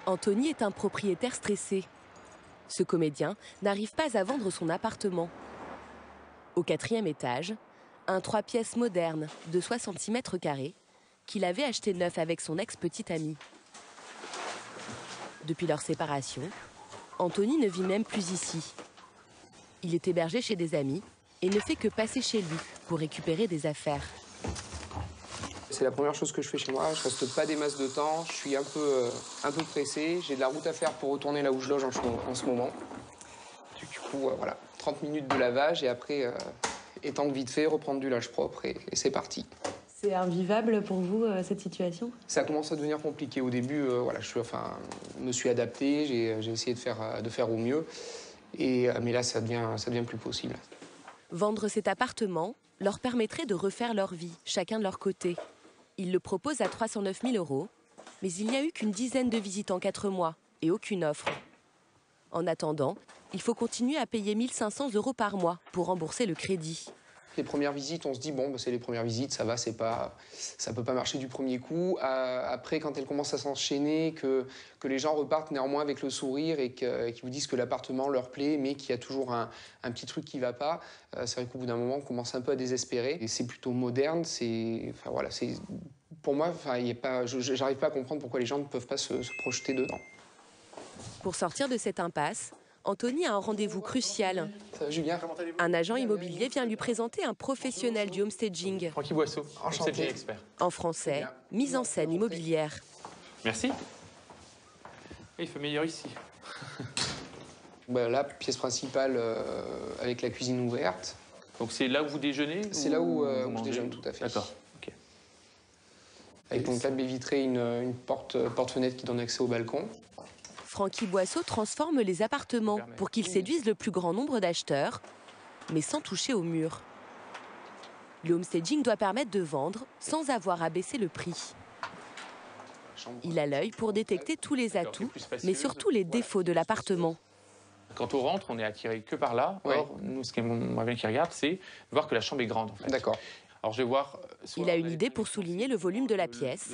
Anthony est un propriétaire stressé. Ce comédien n'arrive pas à vendre son appartement. Au 4e étage, un 3 pièces moderne de 66 mètres carrés qu'il avait acheté neuf avec son ex-petite amie. Depuis leur séparation, Anthony ne vit même plus ici. Il est hébergé chez des amis et ne fait que passer chez lui pour récupérer des affaires. C'est la première chose que je fais chez moi. Je reste pas des masses de temps. Je suis un peu pressé. J'ai de la route à faire pour retourner là où je loge en ce moment. Du coup, voilà, 30 minutes de lavage et après, étendre vite fait, reprendre du linge propre et c'est parti. C'est invivable pour vous, cette situation? Ça commence à devenir compliqué. Au début, voilà, je me suis adapté, j'ai essayé de faire au mieux. Mais là, ça devient plus possible. Vendre cet appartement leur permettrait de refaire leur vie, chacun de leur côté. Ils le proposent à 309 000 €, mais il n'y a eu qu'une dizaine de visites en 4 mois et aucune offre. En attendant, il faut continuer à payer 1 500 € par mois pour rembourser le crédit. Les premières visites, on se dit, bon, bah, c'est les premières visites, ça va, ça peut pas marcher du premier coup. Après, quand elles commencent à s'enchaîner, que les gens repartent néanmoins avec le sourire et qu'ils vous disent que l'appartement leur plaît, mais qu'il y a toujours un petit truc qui va pas, c'est vrai qu'au bout d'un moment, on commence un peu à désespérer. Et c'est plutôt moderne, pour moi, j'arrive pas à comprendre pourquoi les gens ne peuvent pas se projeter dedans. Pour sortir de cette impasse, Anthony a un rendez-vous crucial. Ça va, Julien? Un agent immobilier vient lui présenter un professionnel du homestaging. Francky Boisseau, enchanté. homestaging expert. En français, mise en scène immobilière. Merci. Il fait meilleur ici. Bah, là, pièce principale avec la cuisine ouverte. Donc c'est là où vous déjeunez? C'est là où je déjeune, tout à fait. D'accord. Ok. Avec donc la baie vitrée, une porte-fenêtre qui donne accès au balcon. Francky Boisseau transforme les appartements pour qu'ils séduisent le plus grand nombre d'acheteurs, mais sans toucher au mur. Le homestaging doit permettre de vendre sans avoir à baisser le prix. Il a l'œil pour détecter tous les atouts, mais surtout les défauts de l'appartement. Quand on rentre, on est attiré que par là. Ouais. Or, nous, ce qu'on qui regarde, c'est voir que la chambre est grande, en fait. D'accord. Alors, je vais voir... Il a une idée pour souligner le volume de la pièce.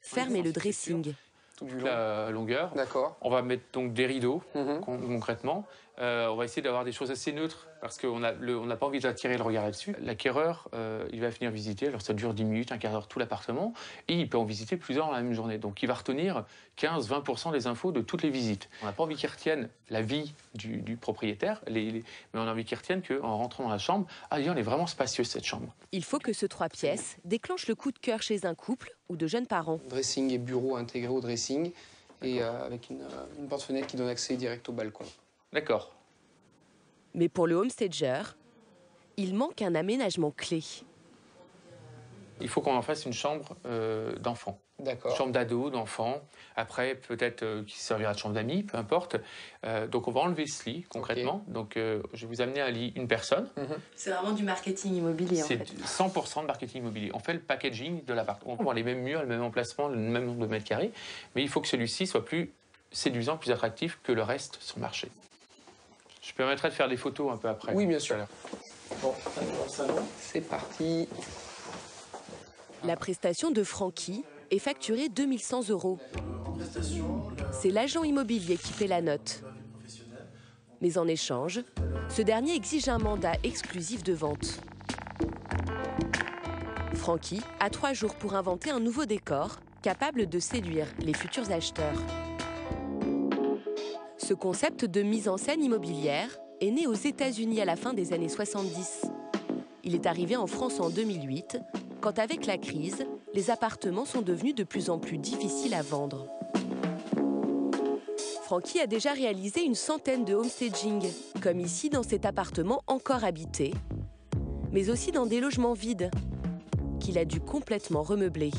Fermer le dressing. Toute la longueur. D'accord. On va mettre donc des rideaux, concrètement. On va essayer d'avoir des choses assez neutres, parce qu'on n'a pas envie d'attirer le regard là-dessus. L'acquéreur, il va venir visiter, alors ça dure 10 minutes, un quart d'heure, tout l'appartement, et il peut en visiter plusieurs dans la même journée. Donc il va retenir 15-20% des infos de toutes les visites. On n'a pas envie qu'il retienne la vie du propriétaire, mais on a envie qu'il retienne qu'en rentrant dans la chambre, elle est vraiment spacieuse, cette chambre. Il faut que ce 3 pièces déclenche le coup de cœur chez un couple ou de jeunes parents. Dressing et bureau intégrés au dressing, et avec une porte-fenêtre qui donne accès direct au balcon. D'accord. Mais pour le homestager, il manque un aménagement clé. Il faut qu'on en fasse une chambre d'enfant. D'accord. Chambre d'ado, d'enfant. Après, peut-être qui servira de chambre d'amis, peu importe. Donc, on va enlever ce lit, concrètement. Okay. Donc, je vais vous amener un lit, une personne. C'est vraiment du marketing immobilier, en fait. C'est 100% de marketing immobilier. On fait le packaging de l'appart. On prend les mêmes murs, le même emplacement, le même nombre de mètres carrés. Mais il faut que celui-ci soit plus séduisant, plus attractif que le reste sur le marché. Je permettrai de faire des photos un peu après. Oui, bien sûr. Bon, dans le salon. C'est parti. La prestation de Francky est facturée 2 100 €. C'est l'agent immobilier qui fait la note. Mais en échange, ce dernier exige un mandat exclusif de vente. Francky a 3 jours pour inventer un nouveau décor capable de séduire les futurs acheteurs. Ce concept de mise en scène immobilière est né aux États-Unis à la fin des années 70. Il est arrivé en France en 2008, quand avec la crise, les appartements sont devenus de plus en plus difficiles à vendre. Francky a déjà réalisé une centaine de homestaging, comme ici dans cet appartement encore habité, mais aussi dans des logements vides, qu'il a dû complètement remeubler.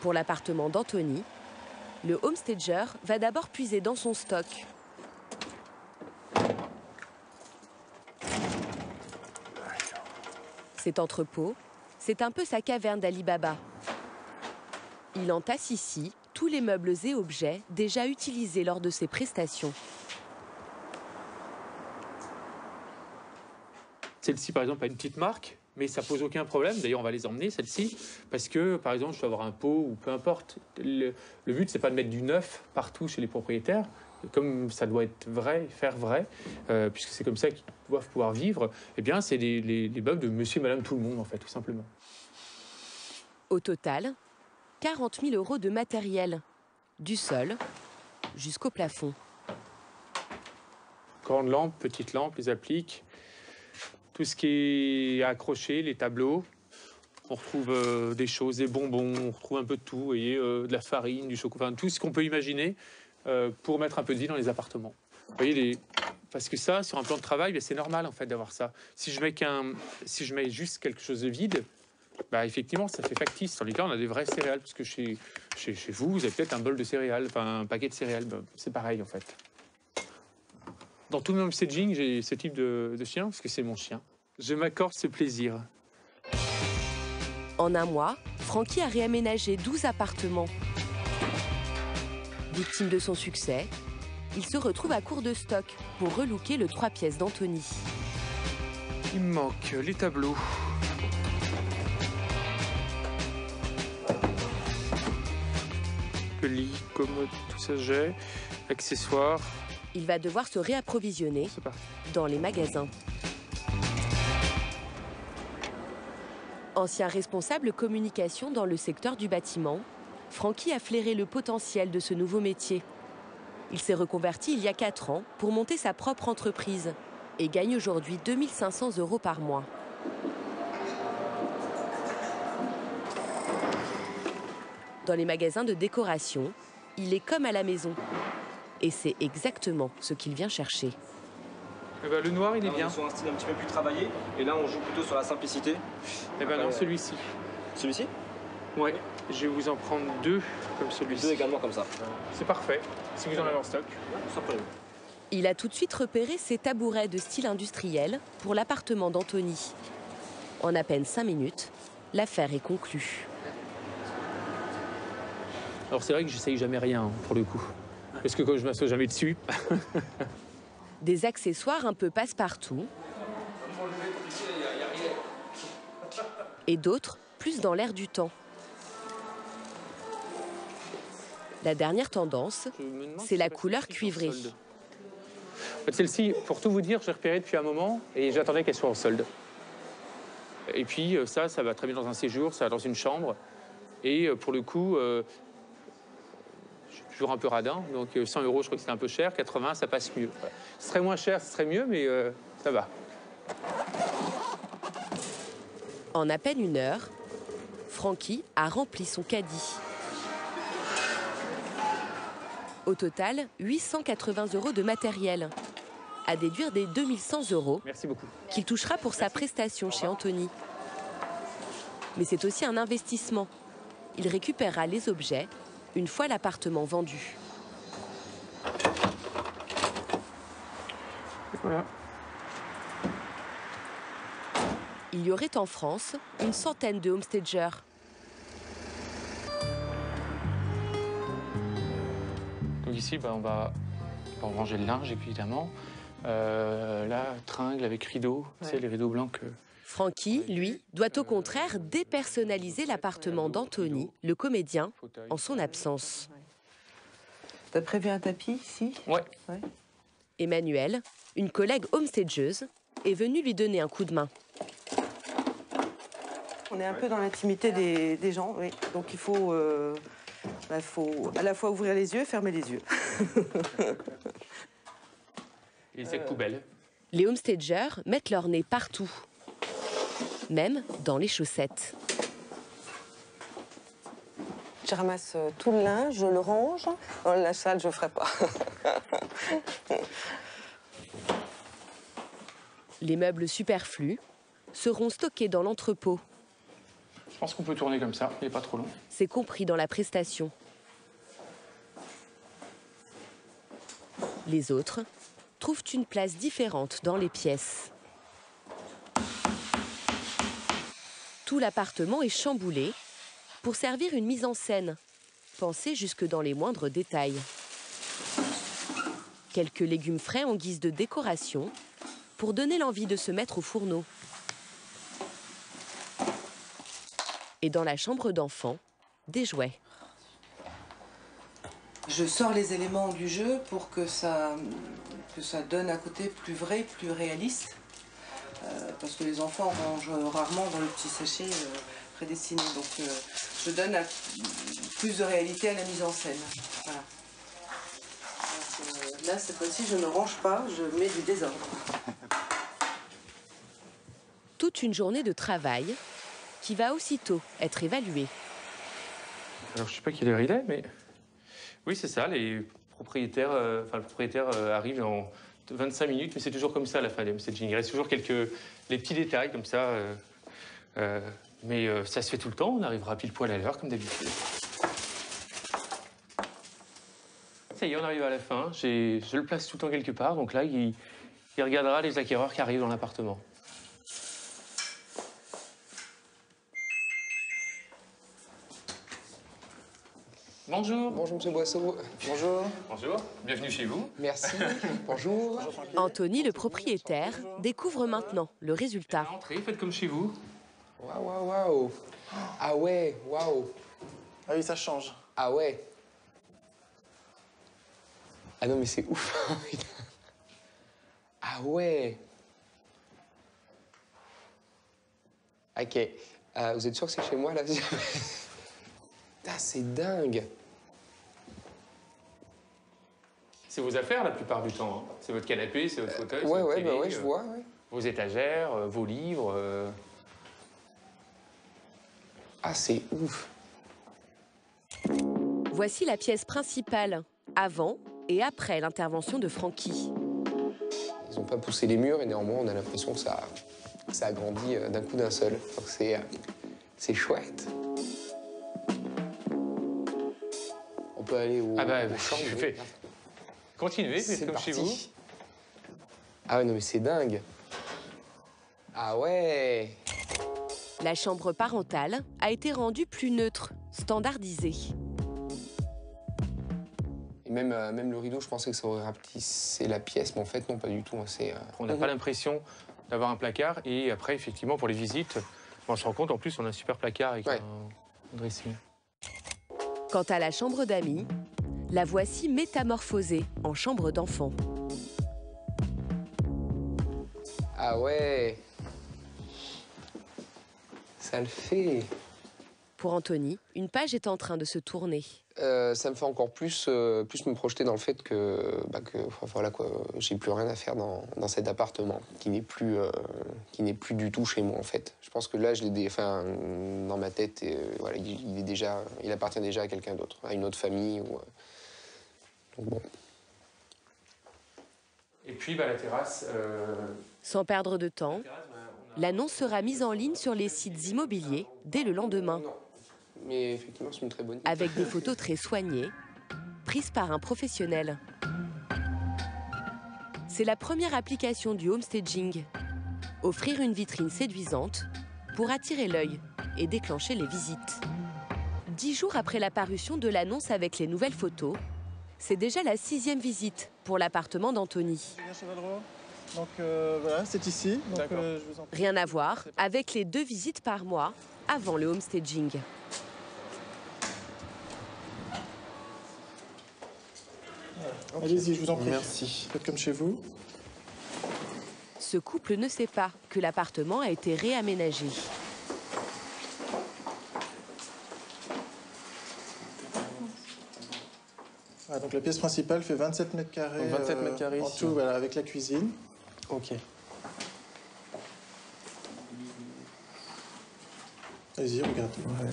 Pour l'appartement d'Anthony, le homestager va d'abord puiser dans son stock. Cet entrepôt, c'est un peu sa caverne d'Ali Baba. Il entasse ici tous les meubles et objets déjà utilisés lors de ses prestations. Celle-ci, par exemple, a une petite marque, mais ça pose aucun problème. D'ailleurs, on va les emmener, celle-ci, parce que, par exemple, je peux avoir un pot ou peu importe. Le but, c'est pas de mettre du neuf partout chez les propriétaires, comme ça doit être vrai, faire vrai, puisque c'est comme ça qu'ils doivent pouvoir vivre. Eh bien, c'est les meubles de monsieur et madame tout le monde, en fait, tout simplement. Au total, 40 000 € de matériel, du sol jusqu'au plafond. Grande lampe, petite lampe, les appliques, tout ce qui est accroché, les tableaux. On retrouve des choses, des bonbons, on retrouve un peu de tout, vous voyez, de la farine, du chocolat, enfin, tout ce qu'on peut imaginer pour mettre un peu de vie dans les appartements. Vous voyez, parce que ça, sur un plan de travail, c'est normal en fait d'avoir ça. Si je mets juste quelque chose de vide, bah, effectivement, ça fait factice. Tandis que là, on a des vraies céréales, parce que chez vous, vous avez peut-être un bol de céréales, enfin un paquet de céréales. Bah, c'est pareil en fait. Dans tout mon homestaging, j'ai ce type de chien, parce que c'est mon chien. Je m'accorde ce plaisir. En un mois, Francky a réaménagé 12 appartements. Victime de son succès, il se retrouve à court de stock pour relooker le 3 pièces d'Anthony. Il me manque les tableaux. Le lit, commode, tout ça j'ai. Accessoires. Il va devoir se réapprovisionner dans les magasins. Ancien responsable communication dans le secteur du bâtiment, Francky a flairé le potentiel de ce nouveau métier. Il s'est reconverti il y a 4 ans pour monter sa propre entreprise et gagne aujourd'hui 2 500 € par mois. Dans les magasins de décoration, il est comme à la maison. Et c'est exactement ce qu'il vient chercher. Eh ben, le noir, il est bien. On est sur un style un petit peu plus travaillé, et là on joue plutôt sur la simplicité. Eh ben non, celui-ci. Celui-ci? Ouais, je vais vous en prendre 2 comme celui-ci. 2 également comme ça. C'est parfait, si vous en avez en stock. Sans problème. Il a tout de suite repéré ses tabourets de style industriel pour l'appartement d'Anthony. En à peine 5 minutes, l'affaire est conclue. Alors c'est vrai que j'essaye jamais rien, pour le coup. Parce que quand je m'assois jamais dessus. Des accessoires un peu passe-partout. Et d'autres plus dans l'air du temps. La dernière tendance, c'est la couleur cuivrée. En fait, celle-ci, pour tout vous dire, j'ai repéré depuis un moment et j'attendais qu'elle soit en solde. Et puis ça va très bien dans un séjour, ça va dans une chambre. Et pour le coup, je suis toujours un peu radin, donc 100 €, je crois que c'est un peu cher, 80, ça passe mieux. Voilà. Ce serait moins cher, ce serait mieux, mais ça va. En à peine 1 heure, Francky a rempli son caddie. Au total, 880 € de matériel, à déduire des 2 100 € qu'il touchera pour sa prestation chez Anthony. Mais c'est aussi un investissement. Il récupérera les objets une fois l'appartement vendu. Voilà. Il y aurait en France une centaine de homestagers. Donc ici, on va ranger le linge, évidemment. Là, tringle avec rideaux, tu sais, les rideaux blancs que... Francky, lui, doit au contraire dépersonnaliser l'appartement d'Anthony, le comédien, en son absence. T'as prévu un tapis ici? Ouais. Emmanuelle, une collègue homestageuse, est venue lui donner un coup de main. On est un peu dans l'intimité des gens, oui. Donc il faut à la fois ouvrir les yeux et fermer les yeux. Et cette poubelle. Les homestagers mettent leur nez partout, même dans les chaussettes. Je ramasse tout le linge, je le range. Dans la salle, je ne ferai pas. Les meubles superflus seront stockés dans l'entrepôt. Je pense qu'on peut tourner comme ça, il n'est pas trop long. C'est compris dans la prestation. Les autres trouvent une place différente dans les pièces. Tout l'appartement est chamboulé pour servir une mise en scène, pensée jusque dans les moindres détails. Quelques légumes frais en guise de décoration pour donner l'envie de se mettre au fourneau. Et dans la chambre d'enfant, des jouets. Je sors les éléments du jeu pour que ça donne un côté plus vrai, plus réaliste. Parce que les enfants rangent rarement dans le petit sachet prédestiné. Donc je donne plus de réalité à la mise en scène. Voilà. Donc, là, cette fois-ci, je ne range pas, je mets du désordre. Toute une journée de travail qui va aussitôt être évaluée. Alors je ne sais pas quelle heure il est, mais oui c'est ça, les propriétaires, le propriétaire arrive en 25 minutes, mais c'est toujours comme ça à la fin des homestaging. Il reste toujours les petits détails comme ça, mais ça se fait tout le temps, on arrivera pile poil à l'heure comme d'habitude. Ça y est, on arrive à la fin, je le place tout le temps quelque part, donc là il regardera les acquéreurs qui arrivent dans l'appartement. Bonjour. Bonjour, monsieur Boisseau. Bonjour. Bonjour, bienvenue chez vous. Merci. Bonjour. Anthony, le propriétaire, découvre maintenant le résultat. Entrez, faites comme chez vous. Waouh, waouh, waouh. Ah ouais, waouh. Ah oui, ça change. Ah ouais. Ah non, mais c'est ouf. Ah ouais. Ok. Vous êtes sûr que c'est chez moi, là? Ah, c'est dingue. C'est vos affaires la plupart du temps. Hein. C'est votre canapé, c'est votre fauteuil. Ouais, votre télé, télé, bah ouais, je vois. Ouais. Vos étagères, vos livres. Ah, c'est ouf. Voici la pièce principale, avant et après l'intervention de Francky. Ils n'ont pas poussé les murs et néanmoins, on a l'impression que ça a grandi d'un coup d'un seul. Donc c'est chouette. On peut aller au chambre. Je fais. Continuez, faites comme chez vous. Ah ouais, non mais c'est dingue. Ah ouais. La chambre parentale a été rendue plus neutre, standardisée. Et même le rideau, je pensais que ça aurait rapetissé la pièce, mais en fait non, pas du tout. On n'a pas l'impression d'avoir un placard et après, effectivement, pour les visites, on se rend compte, en plus, on a un super placard avec un dressing. Quant à la chambre d'amis, la voici métamorphosée en chambre d'enfant. Ah ouais. Ça le fait. Pour Anthony, une page est en train de se tourner. Ça me fait encore plus me projeter dans le fait que voilà quoi, j'ai plus rien à faire dans cet appartement qui n'est plus du tout chez moi en fait. Je pense que là je l'ai dans ma tête voilà, il appartient déjà à quelqu'un d'autre, à une autre famille ou donc bon. Et puis la terrasse. Sans perdre de temps, l'annonce sera mise en ligne sur les sites immobiliers dès le lendemain. Non. Mais effectivement, c'est une très bonne idée. Avec des photos très soignées, prises par un professionnel. C'est la première application du homestaging. Offrir une vitrine séduisante pour attirer l'œil et déclencher les visites. 10 jours après la parution de l'annonce avec les nouvelles photos, c'est déjà la 6e visite pour l'appartement d'Anthony. Donc voilà, c'est ici. Donc, je vous en prie. Rien à voir avec les 2 visites par mois avant le homestaging. Okay. Allez-y, je vous en prie. Merci. Faites comme chez vous. Ce couple ne sait pas que l'appartement a été réaménagé. Voilà, donc la pièce principale fait 27 mètres carrés. 27 mètres carrés en ici. tout, voilà, avec la cuisine. Ok. Allez-y, regardez. Ouais.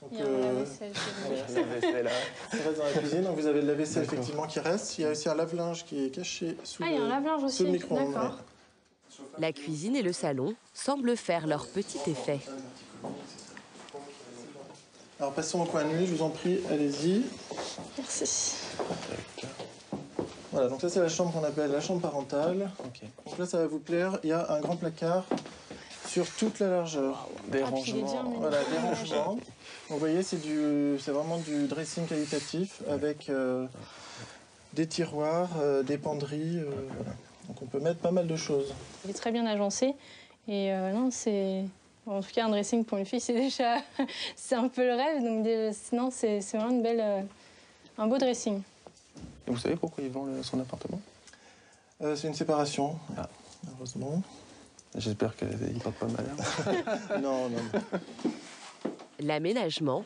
Donc, Il y a la vaisselle. La vaisselle là. ça reste dans la cuisine. Donc vous avez de la vaisselle effectivement qui reste. Il y a aussi un lave-linge qui est caché sous il y a un lave-linge aussi. le micro-ondes. D'accord. La cuisine et le salon semblent faire leur petit effet. Alors passons au coin de nuit, je vous en prie, allez-y. Merci. Voilà, donc ça c'est la chambre qu'on appelle la chambre parentale. Ok. Donc là ça va vous plaire, il y a un grand placard sur toute la largeur. Des puis il est bien rangements. aménagé. Voilà, des rangements. Donc vous voyez, c'est vraiment du dressing qualitatif avec des tiroirs, des penderies. Voilà. Donc on peut mettre pas mal de choses. Il est très bien agencé. Et non, c'est... En tout cas, un dressing pour une fille, c'est déjà... c'est un peu le rêve. Donc sinon, c'est vraiment une belle... un beau dressing. Et vous savez pourquoi il vend son appartement? C'est une séparation, Ah. heureusement. J'espère qu'il ne porte pas malheur. Non. L'aménagement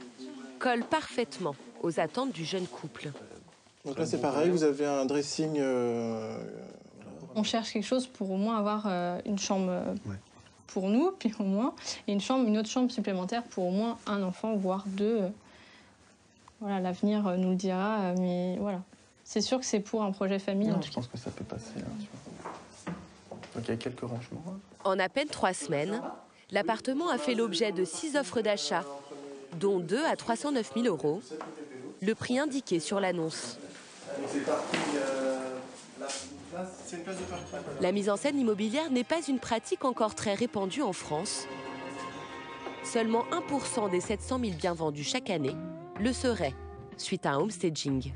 colle parfaitement aux attentes du jeune couple. Donc là, c'est pareil, vous avez un dressing... On cherche quelque chose pour au moins avoir une chambre pour nous, puis au moins, et une autre chambre supplémentaire pour au moins un enfant, voire deux. Voilà, l'avenir nous le dira, mais voilà. C'est sûr que c'est pour un projet famille. Non, je pense que ça peut passer. Donc il y a quelques rangements. En à peine 3 semaines, l'appartement a fait l'objet de 6 offres d'achat, dont 2 à 309 000 €, le prix indiqué sur l'annonce. C'est une place de parking. La mise en scène immobilière n'est pas une pratique encore très répandue en France. Seulement 1% des 700 000 biens vendus chaque année le seraient, suite à un homestaging.